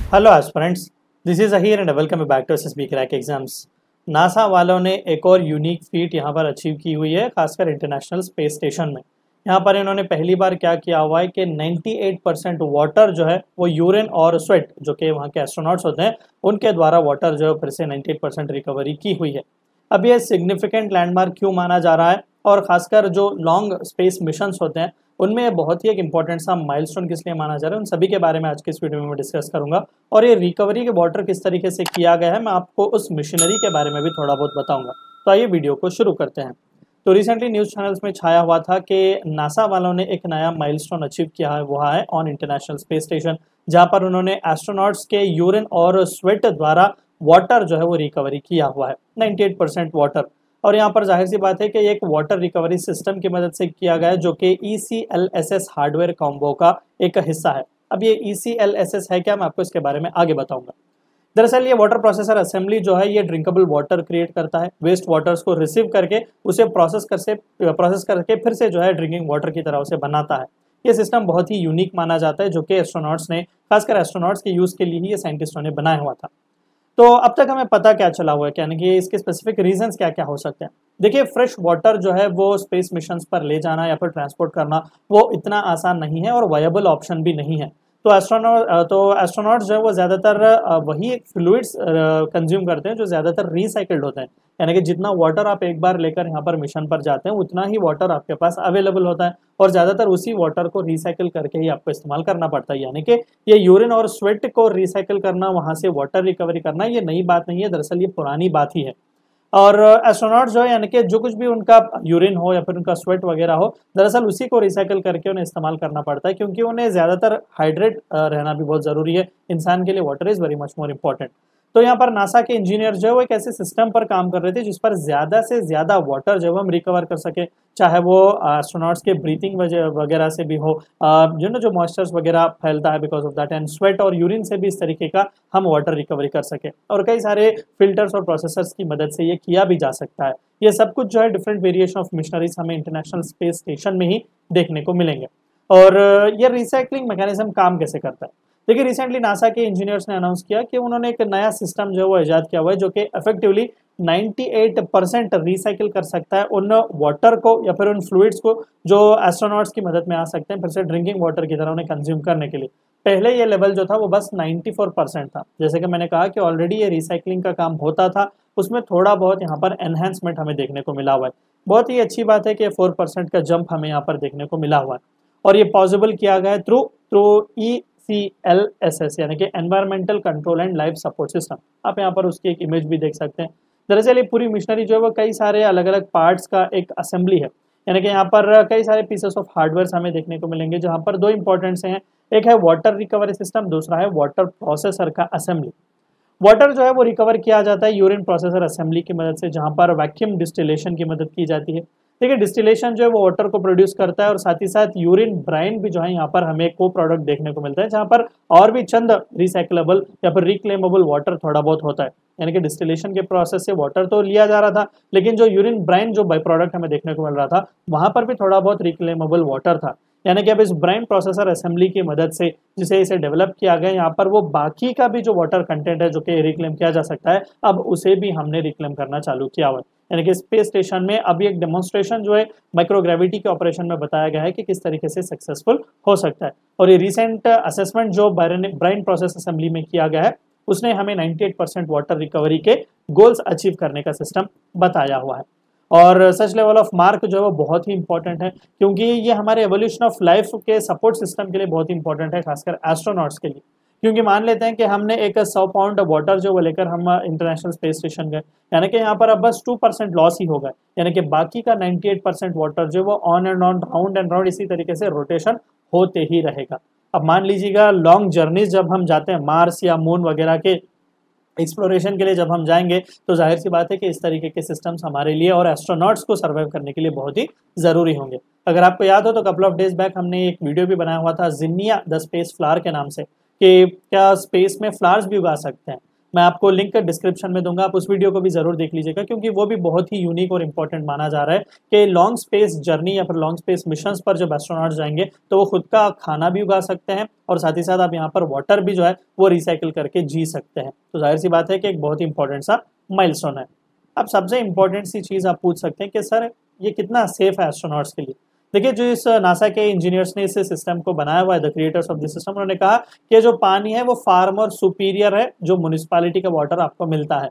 Hello aspirants, this is Aheer and welcome back to SSB Crack Exams. NASA वालों ने एक और यूनिक फीट यहाँ पर अचीव की हुई है, खासकर इंटरनेशनल स्पेस स्टेशन में। यहाँ पर इन्होंने पहली बार क्या किया हुआ है कि 98% वाटर जो है वो यूरिन और स्वेट, जो कि वहाँ के एस्ट्रोनॉट्स होते हैं, उनके द्वारा वाटर जो है फिर से 98% रिकवरी की हुई है। अब ये सिग्निफिकेंट लैंडमार्क क्यों माना जा रहा है, और खासकर जो लॉन्ग स्पेस मिशंस होते हैं उनमें बहुत ही एक इंपॉर्टेंट सा माइलस्टोन किस लिए माना जा रहा है, उन सभी के बारे में आज के इस वीडियो में मैं डिस्कस करूंगा। और ये रिकवरी के वाटर किस तरीके से किया गया है, मैं आपको उस मिशनरी के बारे में भी थोड़ा बहुत बताऊंगा। तो आइए वीडियो को शुरू करते हैं। तो रिसेंटली न्यूज़ चैनल्स में छाया हुआ था कि नासा वालों ने एक नया माइलस्टोन अचीव किया है, वो है ऑन इंटरनेशनल स्पेस स्टेशन, जहाँ पर उन्होंने एस्ट्रोनॉट्स के यूरिन और स्वेट द्वारा वाटर जो है वो रिकवरी किया हुआ है, 98% वाटर। और यहाँ पर जाहिर सी बात है कि एक वाटर रिकवरी सिस्टम की मदद से किया गया है, जो कि ECLSS हार्डवेयर कॉम्बो का एक हिस्सा है। अब ये ECLSS है क्या, मैं आपको इसके बारे में आगे बताऊंगा। दरअसल ये वाटर प्रोसेसर असेंबली जो है ये ड्रिंकेबल वाटर क्रिएट करता है, वेस्ट वाटर्स को रिसीव करके उसे प्रोसेस करके फिर से जो है ड्रिंकिंग वाटर की तरह उसे बनाता है। ये सिस्टम बहुत ही यूनिक माना जाता है, जो कि एस्ट्रोनॉट्स ने, खासकर एस्ट्रोनॉट्स के यूज़ के लिए ही ये साइंटिस्टों ने बनाया हुआ था। तो अब तक हमें पता क्या चला हुआ है, यानी कि इसके स्पेसिफिक रीजंस क्या क्या हो सकते हैं। देखिए, फ्रेश वाटर जो है वो स्पेस मिशंस पर ले जाना या फिर ट्रांसपोर्ट करना वो इतना आसान नहीं है और वायबल ऑप्शन भी नहीं है। तो एस्ट्रोनॉट्स जो है वो ज़्यादातर वही फ्लूइड्स कंज्यूम करते हैं जो ज़्यादातर रिसाइकल्ड होते हैं। यानी कि जितना वाटर आप एक बार लेकर यहाँ पर मिशन पर जाते हैं उतना ही वाटर आपके पास अवेलेबल होता है, और ज़्यादातर उसी वाटर को रिसाइकिल करके ही आपको इस्तेमाल करना पड़ता है। यानी कि ये यूरिन और स्वेट को रिसाइकिल करना, वहाँ से वाटर रिकवरी करना, ये नई बात नहीं है, दरअसल ये पुरानी बात ही है। और एस्ट्रोनॉट जो है, यानी कि जो कुछ भी उनका यूरिन हो या फिर उनका स्वेट वगैरह हो, दरअसल उसी को रिसाइकिल करके उन्हें इस्तेमाल करना पड़ता है, क्योंकि उन्हें ज़्यादातर हाइड्रेट रहना भी बहुत ज़रूरी है। इंसान के लिए water is very much more important. तो यहाँ पर नासा के इंजीनियर जो है वो एक ऐसे सिस्टम पर काम कर रहे थे जिस पर ज़्यादा से ज़्यादा वाटर जो है हम रिकवर कर सके, चाहे वो एस्ट्रोनॉट्स के ब्रीथिंग वगैरह से भी हो, जो मॉइस्चर्स वगैरह फैलता है because of that, and sweat और यूरिन से भी इस तरीके का हम वाटर रिकवरी कर सके। और कई सारे फिल्टर्स और प्रोसेसर्स की मदद से ये किया भी जा सकता है। ये सब कुछ जो है डिफरेंट वेरिएशन ऑफ मिशनरीज हमें इंटरनेशनल स्पेस स्टेशन में ही देखने को मिलेंगे। और ये रिसाइकलिंग मैकेनिज्म काम कैसे करता है। देखिए, रिसेंटली नासा के इंजीनियर्स ने अनाउंस किया कि उन्होंने एक नया सिस्टम जो है वो ईजाद किया हुआ है, जो कि इफेक्टिवली 98% रिसाइकिल कर सकता है उन वाटर को या फिर उन फ्लूइड्स को जो एस्ट्रोनॉट्स की मदद में आ सकते हैं फिर से ड्रिंकिंग वाटर की तरह उन्हें कंज्यूम करने के लिए। पहले ये लेवल जो था वो बस 94% था। जैसे कि मैंने कहा कि ऑलरेडी ये रिसाइकलिंग का काम होता था, उसमें थोड़ा बहुत यहाँ पर एनहेंसमेंट हमें देखने को मिला हुआ है। बहुत ही अच्छी बात है कि 4% का जंप हमें यहाँ पर देखने को मिला हुआ है, और ये पॉसिबल किया गया है थ्रू ECLSS, यानी कि environmental control and life support system. आप यहाँ पर उसकी एक इमेज भी देख सकते हैं। दरअसल ये पूरी मिशनरी जो है वो कई सारे अलग अलग पार्ट्स का एक असेंबली है, यानी कि यहाँ पर कई सारे पीसेस ऑफ हार्डवेयर हमें देखने को मिलेंगे, जहाँ पर दो इंपॉर्टेंट से हैं। एक है वाटर रिकवरी सिस्टम, दूसरा है वाटर प्रोसेसर का असेंबली। वाटर जो है वो रिकवर किया जाता है यूरिन प्रोसेसर असेंबली की मदद से, जहाँ पर वैक्यूम डिस्टिलेशन की मदद की जाती है। देखिए, डिस्टिलेशन जो है वो वाटर को प्रोड्यूस करता है, और साथ ही साथ यूरिन ब्राइन भी जो है यहाँ पर हमें को प्रोडक्ट देखने को मिलता है, जहाँ पर और भी चंद रिसाइकलेबल या फिर रिक्लेमेबल वाटर थोड़ा बहुत होता है। यानी कि डिस्टिलेशन के प्रोसेस से वाटर तो लिया जा रहा था, लेकिन जो यूरिन ब्राइन जो बाई प्रोडक्ट हमें देखने को मिल रहा था, वहाँ पर भी थोड़ा बहुत रिक्लेमेबल वाटर था। यानी कि अब इस ब्राइन प्रोसेसर असेंबली की मदद से जिसे इसे डेवलप किया गया, यहाँ पर वो बाकी का भी जो वाटर कंटेंट है जो कि रिक्लेम किया जा सकता है, अब उसे भी हमने रिक्लेम करना चालू किया हुआ है। यानी कि स्पेस स्टेशन में अभी एक डेमोन्स्ट्रेशन जो है माइक्रोग्रेविटी के ऑपरेशन में बताया गया है कि किस तरीके से सक्सेसफुल हो सकता है। और ये रिसेंट असेसमेंट जो ब्राइन प्रोसेस असेंबली में किया गया है, उसने हमें 98% वाटर रिकवरी के गोल्स अचीव करने का सिस्टम बताया हुआ है। और सच लेवल ऑफ मार्क जो है वो बहुत ही इंपॉर्टेंट है, क्योंकि ये हमारे एवोल्यूशन ऑफ लाइफ के सपोर्ट सिस्टम के लिए बहुत ही इंपॉर्टेंट है, खासकर एस्ट्रोनॉट्स के लिए। क्योंकि मान लेते हैं कि हमने एक 100 पाउंड वाटर जो वो लेकर हम इंटरनेशनल स्पेस स्टेशन गए, यानी कि यहाँ पर अब बस 2% लॉस ही होगा, यानी कि बाकी का 98% वाटर जो वो on and on, round and round इसी तरीके से रोटेशन होते ही रहेगा। अब मान लीजिएगा लॉन्ग जर्नीज जब हम जाते हैं मार्स या मून वगैरह के एक्सप्लोरेशन के लिए जब हम जाएंगे, तो जाहिर सी बात है कि इस तरीके के सिस्टम्स हमारे लिए और एस्ट्रोनॉट्स को सर्वाइव करने के लिए बहुत ही ज़रूरी होंगे। अगर आपको याद हो तो कपल ऑफ डेज बैक हमने एक वीडियो भी बनाया हुआ था जिनिया द स्पेस फ्लावर के नाम से, कि क्या स्पेस में फ्लावर्स भी उगा सकते हैं। मैं आपको लिंक डिस्क्रिप्शन में दूंगा, आप उस वीडियो को भी जरूर देख लीजिएगा, क्योंकि वो भी बहुत ही यूनिक और इंपॉर्टेंट माना जा रहा है कि लॉन्ग स्पेस जर्नी या फिर लॉन्ग स्पेस मिशन पर जब एस्ट्रोनॉट्स जाएंगे तो वो खुद का खाना भी उगा सकते हैं और साथ ही साथ आप यहाँ पर वाटर भी जो है वो रिसाइकिल करके जी सकते हैं। तो जाहिर सी बात है कि एक बहुत ही इंपॉर्टेंट सा माइलस्टोन है। अब सबसे इंपॉर्टेंट सी चीज़ आप पूछ सकते हैं कि सर ये कितना सेफ है एस्ट्रोनॉट्स के लिए। देखिए, जो इस नासा के इंजीनियर्स ने इस सिस्टम को बनाया हुआ है, the creators of this system, उन्होंने कहा कि जो पानी है वो फार मोर सुपीरियर है जो म्युनिसिपैलिटी का वाटर आपको मिलता है।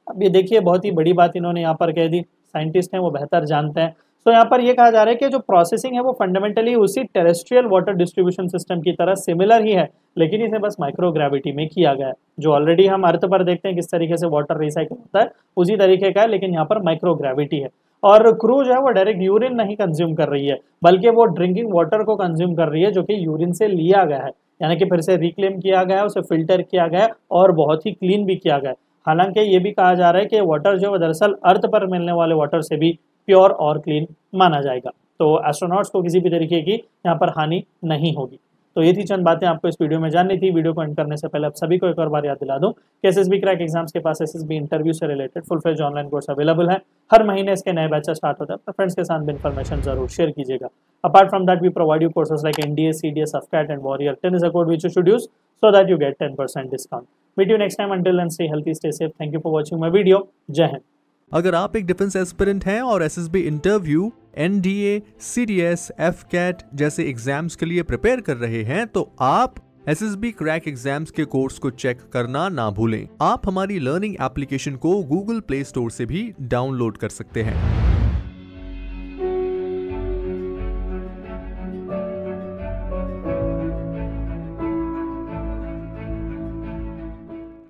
अब ये देखिए, बहुत ही बड़ी बात इन्होंने यहाँ पर कह दी, साइंटिस्ट हैं वो बेहतर जानते हैं। तो यहाँ पर ये कहा जा रहा है कि जो प्रोसेसिंग है वो फंडामेंटली उसी टेरेस्ट्रियल वाटर डिस्ट्रीब्यूशन सिस्टम की तरह सिमिलर ही है, लेकिन इसे बस माइक्रोग्रेविटी में किया गया है। जो ऑलरेडी हम अर्थ पर देखते हैं किस तरीके से वाटर रिसाइकिल होता है, उसी तरीके का है, लेकिन यहाँ पर माइक्रोग्रेविटी है। और क्रू जो है वो डायरेक्ट यूरिन नहीं कंज्यूम कर रही है, बल्कि वो ड्रिंकिंग वाटर को कंज्यूम कर रही है जो कि यूरिन से लिया गया है, यानी कि फिर से रिक्लेम किया गया है, उसे फिल्टर किया गया है और बहुत ही क्लीन भी किया गया है। हालांकि ये भी कहा जा रहा है कि वाटर जो है दरअसल अर्थ पर मिलने वाले वाटर से भी प्योर और क्लीन माना जाएगा। तो एस्ट्रोनॉट्स को किसी भी तरीके की यहाँ पर हानि नहीं होगी। तो ये थी चंद बातें आपको इस वीडियो में जाननी थी। वीडियो को एंड करने से पहले आप सभी को एक और बार याद दिला दूं कि एसएसबी क्रैक एग्जाम्स के पास एसएसबी इंटरव्यू से related full fledged online course available है। हर महीने इसके नए बैचेस स्टार्ट होते हैं। अपने फ्रेंड्स के साथ भी इन्फॉर्मेशन जरूर शेयर कीजिएगा। Apart from that we provide you courses like NDA, CDS, AFCAT and warrior 10 is a code which you should use so that you get 10% discount. Meet you next time. Until then, stay healthy, stay safe. Thank you for watching my video. जय हिंद। अगर आप एक defence aspirant हैं और SSB interview, NDA, CDS, AFCAT जैसे exams के लिए prepare कर रहे हैं तो आप एसएसबी क्रैक एग्जाम्स के कोर्स को चेक करना ना भूलें। आप हमारी लर्निंग एप्लीकेशन को गूगल प्ले स्टोर से भी डाउनलोड कर सकते हैं।